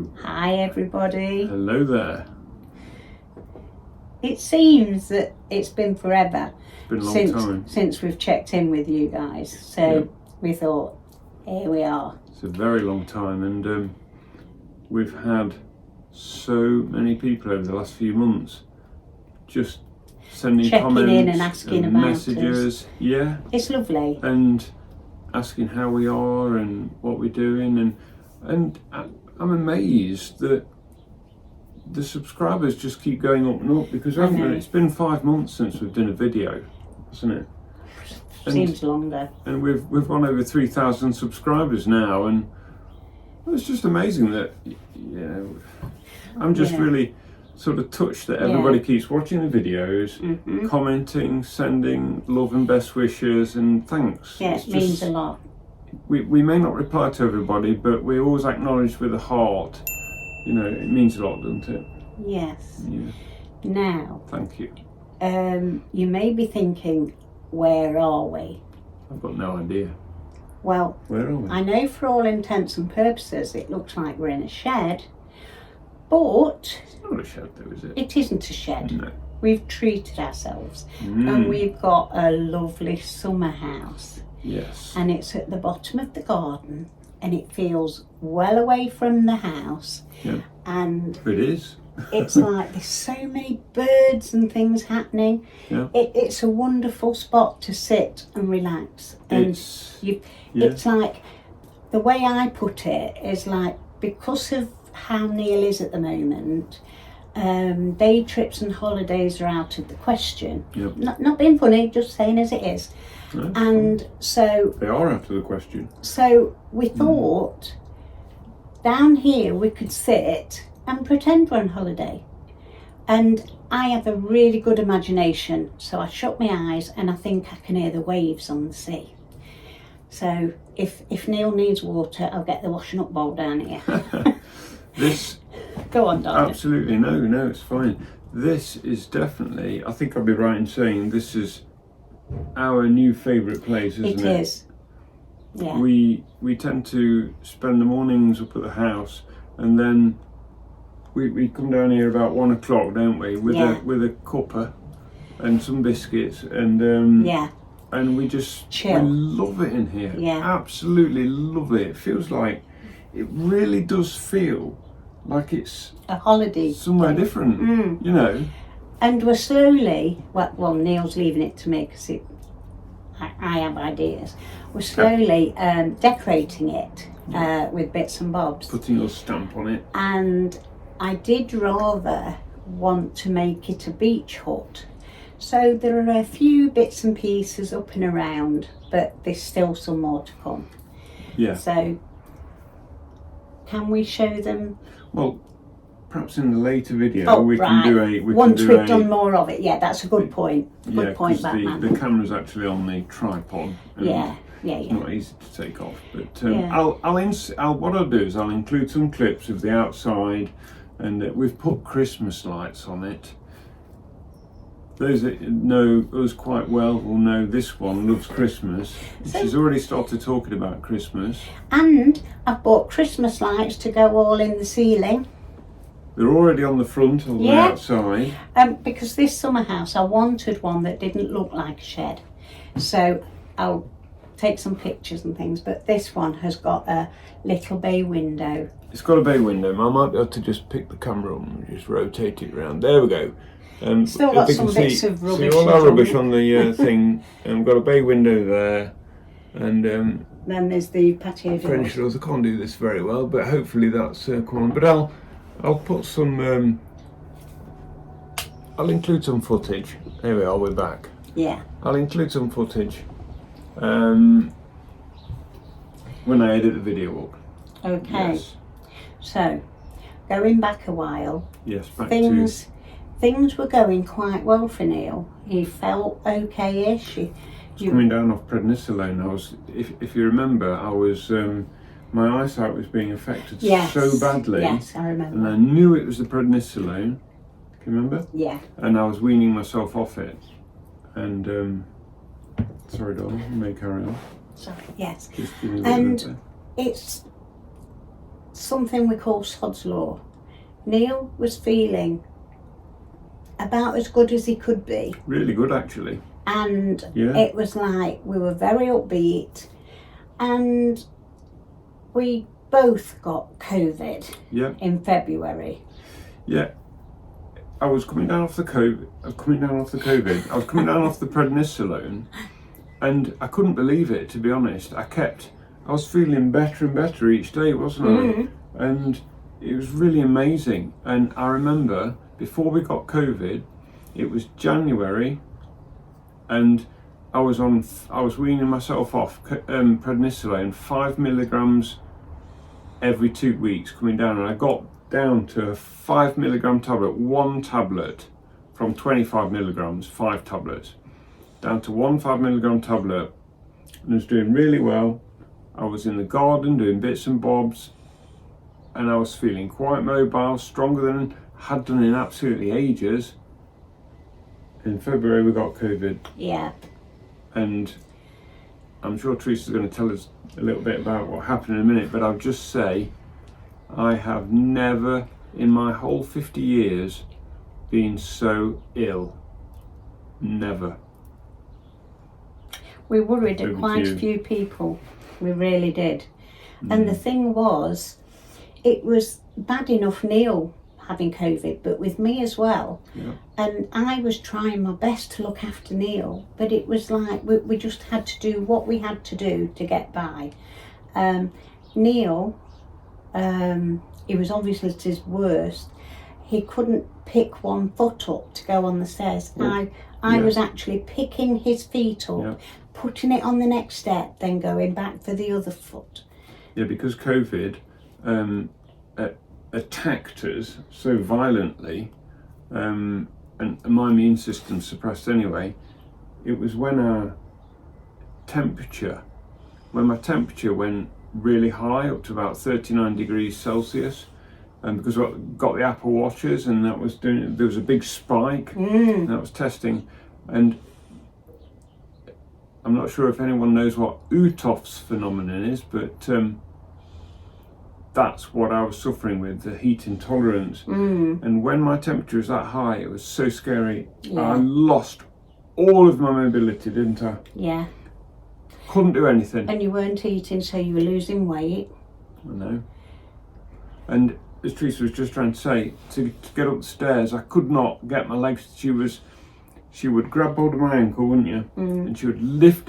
Hello. Hi everybody. Hello there. It seems that it's been forever. It's been a long time. Since we've checked in with you guys. So we thought, here we are. It's a very long time, and we've had so many people over the last few months just sending Checking comments in and asking about messages. us. Yeah. It's lovely. And asking how we are and what we're doing, and I'm amazed that the subscribers just keep going up and up, because it's been 5 months since we've done a video, hasn't it? Seems longer. And we've gone over 3,000 subscribers now, and it's just amazing that, I'm just really sort of touched that everybody keeps watching the videos, commenting, sending love and best wishes and thanks. Yeah, it means a lot. We may not reply to everybody, but we always acknowledge with a heart. It means a lot, doesn't it? Yes. Yeah. Now, thank you. You may be thinking, where are we? I've got no idea. Well, where are we? I know for all intents and purposes it looks like we're in a shed, but it's not a shed though, is it? It isn't a shed. No. We've treated ourselves, and we've got a lovely summer house. Yes. And it's at the bottom of the garden, and it feels well away from the house. Yeah. And it is. It's like there's so many birds and things happening. Yeah. It's a wonderful spot to sit and relax. And it's like, the way I put it is like, because of how Neil is at the moment, day trips and holidays are out of the question. Yep. Not being funny, just saying as it is. No, and so they are out of the question. So we thought down here we could sit and pretend we're on holiday. And I have a really good imagination, so I shut my eyes and I think I can hear the waves on the sea. So if Neil needs water, I'll get the washing up bowl down here. This go on, darling. Absolutely, no, it's fine. This is definitely, I think I'd be right in saying, this is our new favourite place, isn't it? It is. Yeah. We tend to spend the mornings up at the house, and then we come down here about 1 o'clock, don't we? With a cuppa and some biscuits, and and we just chill. We love it in here. Yeah. Absolutely love it. It feels like, it really does feel like it's a holiday somewhere different, And we're slowly, well Neil's leaving it to me because I have ideas. We're slowly decorating it with bits and bobs. Putting your stamp on it. And I did rather want to make it a beach hut. So there are a few bits and pieces up and around, but there's still some more to come. Yeah. So can we show them? Well, perhaps in the later video we can do a... Once we've done more of it, that's a good point. Good point, Batman. The camera's actually on the tripod. It's not easy to take off. But what I'll do is I'll include some clips of the outside, and we've put Christmas lights on it. Those that know us quite well will know this one loves Christmas. She's already started talking about Christmas. And I've bought Christmas lights to go all in the ceiling. They're already on the front or the outside. Because this summer house, I wanted one that didn't look like a shed. So I'll take some pictures and things, but this one has got a little bay window. It's got a bay window. I might be able to just pick the camera up and just rotate it around. There we go. Still got some bits of rubbish. See all our rubbish on the thing. And we've got a bay window there. And then there's the patio door. French doors. I can't do this very well, but hopefully that's cool. But I'll put some... I'll include some footage. There we are, we're back. Yeah. I'll include some footage when I edit the video up. Okay. Yes. So, going back a while. Yes, Things were going quite well for Neil. He felt okay-ish. Coming down off prednisolone, if you remember, I was my eyesight was being affected so badly. Yes, I remember. And I knew it was the prednisolone. Do you remember? Yeah. And I was weaning myself off it. And sorry, darling, you may carry on. Sorry. Yes. Just giving a bit of it's something we call Sod's Law. Neil was feeling about as good as he could be. Really good, actually. And it was like we were very upbeat, and we both got COVID in February. Yeah. I was coming down off the COVID. I was coming down off the prednisolone, and I couldn't believe it, to be honest. I was feeling better and better each day, wasn't I? And it was really amazing. And I remember before we got COVID, it was January, and I was weaning myself off prednisolone, 5 milligrams every 2 weeks, coming down, and I got down to a 5 milligram tablet, one tablet, from 25 milligrams, 5 tablets, down to one 5 milligram tablet, and I was doing really well. I was in the garden doing bits and bobs, and I was feeling quite mobile, stronger than I had done in absolutely ages. In February we got COVID. Yeah. And I'm sure Teresa's going to tell us a little bit about what happened in a minute, but I'll just say I have never in my whole 50 years been so ill. Never. We worried at quite a few people. We really did. And the thing was, it was bad enough Neil having COVID, but with me as well. Yeah. And I was trying my best to look after Neil, but it was like we just had to do what we had to do to get by. Neil, he was obviously at his worst. He couldn't pick one foot up to go on the stairs. I was actually picking his feet up, putting it on the next step, then going back for the other foot. Yeah, because COVID attacked us so violently, and my immune system suppressed anyway. It was when my temperature went really high, up to about 39 degrees Celsius, and because I got the Apple Watches, and there was a big spike, and that was testing, and I'm not sure if anyone knows what Uthoff's phenomenon is, but that's what I was suffering with, the heat intolerance. And when my temperature was that high, it was so scary. I lost all of my mobility, didn't I? Yeah. Couldn't do anything. And you weren't eating, so you were losing weight. I know. And as Teresa was just trying to say, to get up the stairs, I could not get my legs. She would grab hold of my ankle, wouldn't you? And she would lift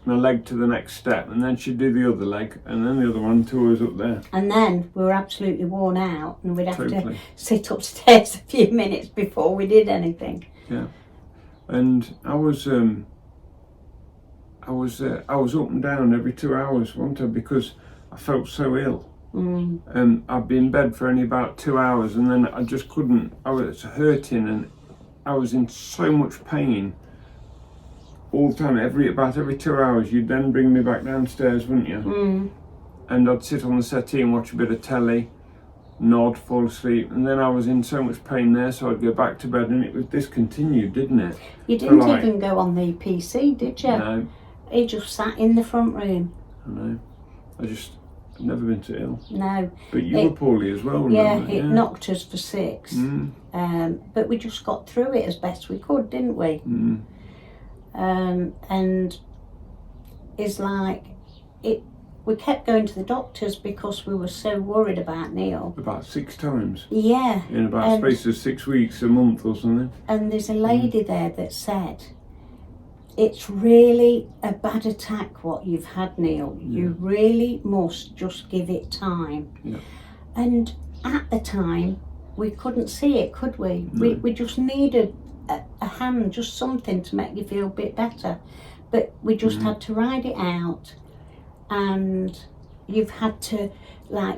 my leg to the next step, and then she'd do the other leg, and then the other one until I was up there. And then we were absolutely worn out, and we'd have to sit upstairs a few minutes before we did anything. Yeah. And I was up and down every 2 hours, wasn't I? Because I felt so ill. And I'd be in bed for only about 2 hours, and then I just couldn't. I was hurting, and I was in so much pain all the time. About every 2 hours, you'd then bring me back downstairs, wouldn't you? And I'd sit on the settee and watch a bit of telly, nod, fall asleep, and then I was in so much pain there, so I'd go back to bed, and it was discontinued, didn't it? You didn't even go on the PC, did you? No. He just sat in the front room. I know. I've never been so ill. No. But you were poorly as well, remember? It knocked us for 6. But we just got through it as best we could, didn't we? And it's like, we kept going to the doctors because we were so worried about Neil. About 6 times. Yeah. In about a space of 6 weeks, a month or something. And there's a lady there that said, it's really a bad attack what you've had, Neil. You really must just give it time. And at the time, we couldn't see it, could we? No. We just needed a hand, just something to make you feel a bit better. But we just had to ride it out, and you've had to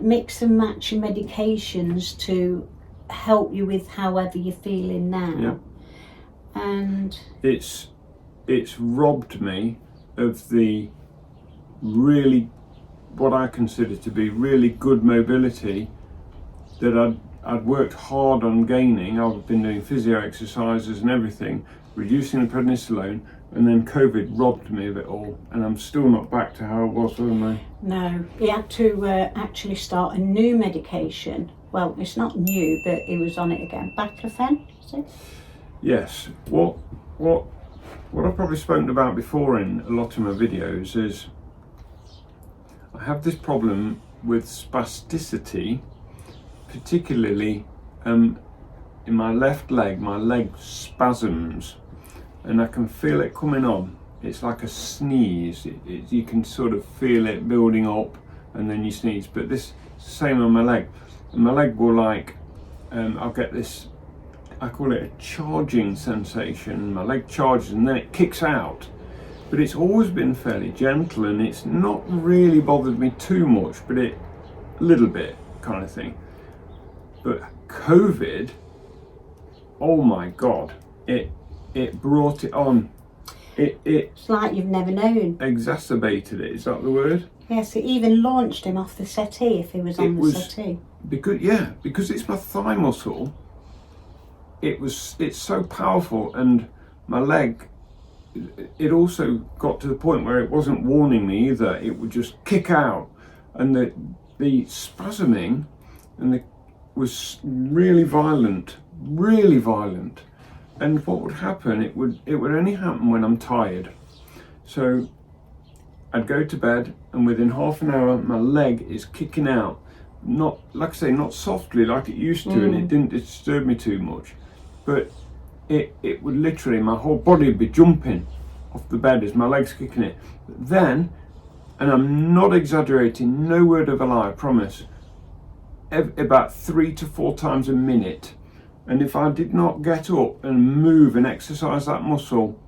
mix and match your medications to help you with however you're feeling now. And it's robbed me of the really, what I consider to be really good mobility that I'd worked hard on gaining. I've been doing physio exercises and everything, reducing the prednisolone, and then COVID robbed me of it all, and I'm still not back to how I was, am I? No, he had to actually start a new medication. Well, it's not new, but he was on it again. Baclofen, is it? Yes. What I've probably spoken about before in a lot of my videos is I have this problem with spasticity, particularly in my left leg. My leg spasms, and I can feel it coming on. It's like a sneeze. You can sort of feel it building up, and then you sneeze. But this same on my leg. And my leg will I'll get this, I call it a charging sensation. My leg charges and then it kicks out. But it's always been fairly gentle, and it's not really bothered me too much, but a little bit kind of thing. But COVID, oh my God, it brought it on. It's like you've never known. Exacerbated it, is that the word? Yes, it even launched him off the settee if he was on the settee. Because it's my thigh muscle. It's so powerful, and my leg, it also got to the point where it wasn't warning me either. It would just kick out, and the spasming was really violent. And what would happen? It would only happen when I'm tired. So I'd go to bed, and within half an hour, my leg is kicking out. Not, like I say, not softly like it used to, and it didn't disturb me too much. But it would literally, my whole body would be jumping off the bed as my leg's kicking it. But then, and I'm not exaggerating, no word of a lie, I promise, about 3 to 4 times a minute. And if I did not get up and move and exercise that muscle,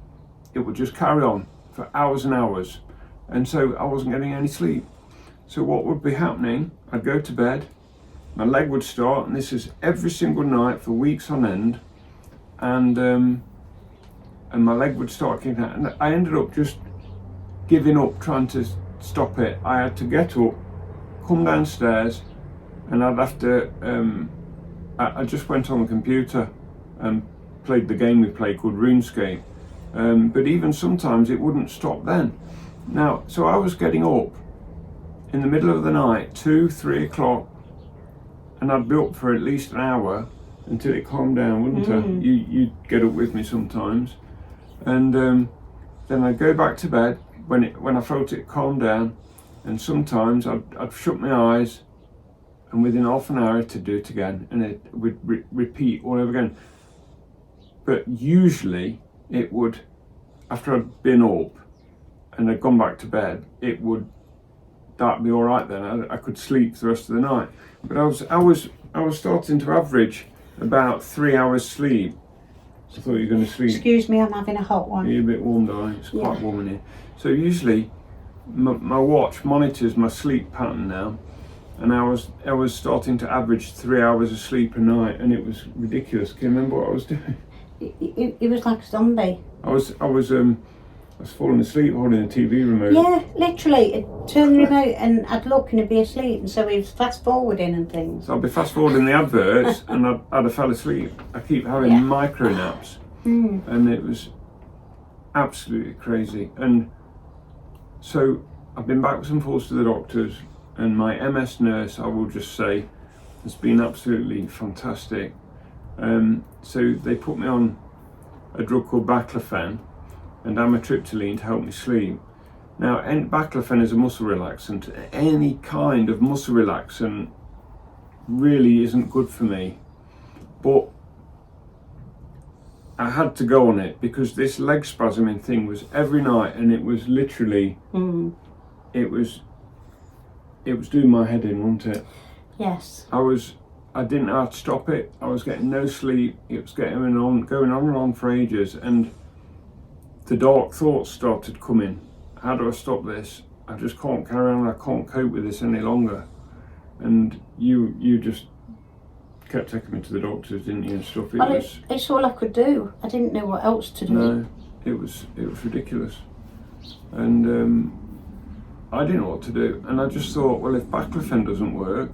it would just carry on for hours and hours. And so I wasn't getting any sleep. So what would be happening, I'd go to bed, my leg would start, and this is every single night for weeks on end, and my leg would start kicking out, and I ended up just giving up trying to stop it. I had to get up, come downstairs, and I'd have to, I just went on the computer and played the game we play called RuneScape, but even sometimes it wouldn't stop then. Now, so I was getting up in the middle of the night, 2, 3 o'clock, and I'd be up for at least an hour until it calmed down, wouldn't I? You'd get up with me sometimes, and then I'd go back to bed when I felt it calm down, and sometimes I'd shut my eyes, and within half an hour to do it again, and it would repeat all over again. But usually it would, after I'd been up and I'd gone back to bed, that'd be all right then. I could sleep the rest of the night. But I was starting to average about 3 hours sleep. I thought you were going to sleep. Excuse me, I'm having a hot one. You're a bit warm, darling. It's quite warm in here. So usually my watch monitors my sleep pattern now, and I was starting to average 3 hours of sleep a night, and it was ridiculous. Can you remember what I was doing? It was like a zombie. I was falling asleep holding the TV remote. Yeah, literally. I'd turn the remote and I'd look and I'd be asleep, and so he was fast forwarding and things. So I'd be fast forwarding the adverts and I'd have fell asleep. I keep having micro naps, and it was absolutely crazy. And so I've been backwards and forwards to the doctors, and my MS nurse, I will just say, has been absolutely fantastic. So they put me on a drug called baclofen and amitriptyline to help me sleep. Now, baclofen is a muscle relaxant. Any kind of muscle relaxant really isn't good for me, but I had to go on it because this leg spasming thing was every night, and it was literally, it was doing my head in, wasn't it? Yes. I didn't know how to stop it. I was getting no sleep. It was going on and on for ages, and the dark thoughts started coming. How do I stop this? I just can't carry on. I can't cope with this any longer. And you just kept taking me to the doctors, didn't you, and stuff. It's all I could do. I didn't know what else to do. No, it was ridiculous, and I didn't know what to do. And I just thought, well, if baclofen doesn't work,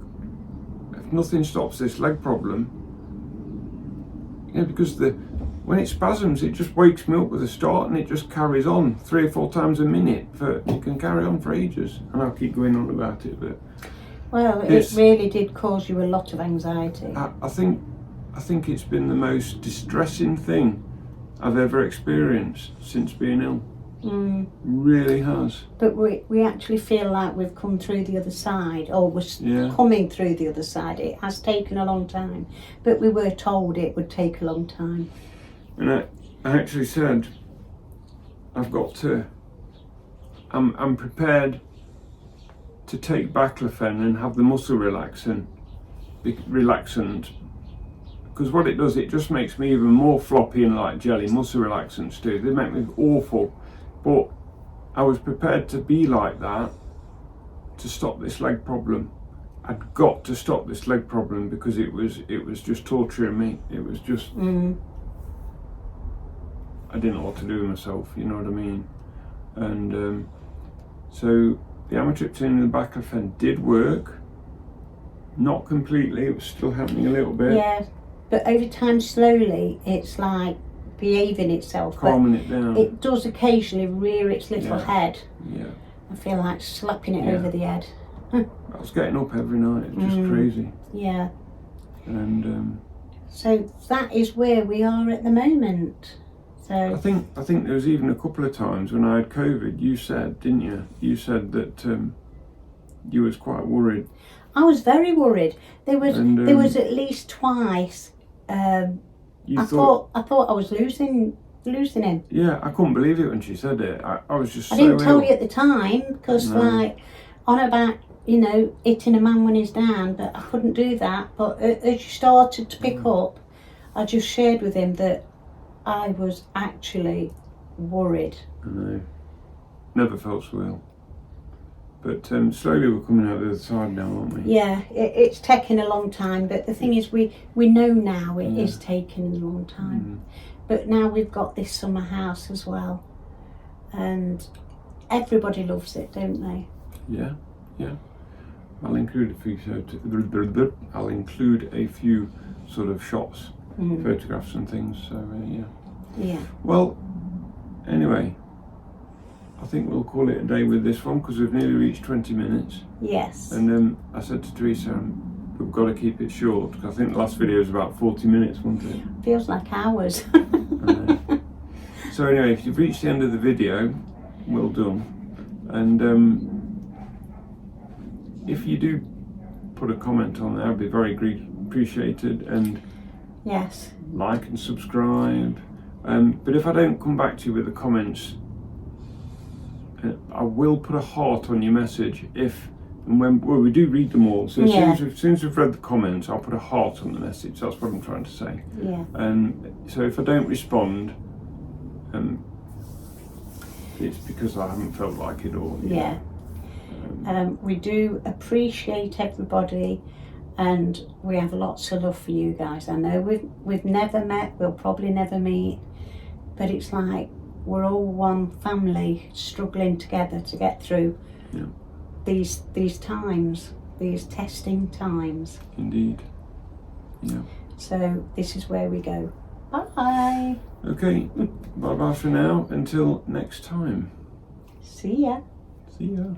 if nothing stops this leg problem, because when it spasms, it just wakes me up with a start and it just carries on 3 or 4 times a minute. It can carry on for ages, and I'll keep going on about it. But well, it really did cause you a lot of anxiety. I think it's been the most distressing thing I've ever experienced since being ill. Really has. But we actually feel like we've come through the other side, or we're coming through the other side. It has taken a long time, but we were told it would take a long time. And I actually said, I'm prepared to take baclofen and have the muscle relaxant, because what it does, it just makes me even more floppy and like jelly. Muscle relaxants do, they make me awful. But I was prepared to be like that to stop this leg problem. I'd got to stop this leg problem because it was just torturing me. It was just I didn't know what to do with myself, you know what I mean? And so the amitriptyline and the baclofen did work. Not completely, it was still happening a little bit. Yeah, but over time, slowly, it's like behaving itself. Calming it down. It does occasionally rear its little head. Yeah. I feel like slapping it over the head. I was getting up every night, it's just crazy. Yeah. And so that is where we are at the moment. So I think there was even a couple of times when I had COVID, you said, didn't you? You said that you was quite worried. I was very worried. There was at least twice. I thought I was losing him. Yeah, I couldn't believe it when she said it. I was just I didn't tell you at the time because on about hitting a man when he's down, but I couldn't do that. But as you started to pick up, I just shared with him that I was actually worried. I know. Never felt so ill. But slowly we're coming out the other side now, aren't we? Yeah, it's taken a long time, but the thing is we know now it is taking a long time. But now we've got this summer house as well, and everybody loves it, don't they? Yeah. I'll include a few sort of shots, photographs and things, so Yeah. Well, anyway, I think we'll call it a day with this one because we've nearly reached 20 minutes. Yes. And I said to Teresa, we've got to keep it short because I think the last video was about 40 minutes, wasn't it? Feels like hours. So anyway, if you've reached the end of the video, well done. And if you do put a comment on there, I'd be very appreciated. And yes, like and subscribe. But if I don't come back to you with the comments, I will put a heart on your message when we do read them all. So as soon as we've read the comments, I'll put a heart on the message. That's what I'm trying to say. Yeah. So if I don't respond, it's because I haven't felt like it or we do appreciate everybody, and we have lots of love for you guys. I know we've never met, we'll probably never meet, but it's like we're all one family struggling together to get through these times, these testing times. Indeed. Yeah. So this is where we go. Bye. Okay. Bye bye for now. Until next time. See ya. See ya.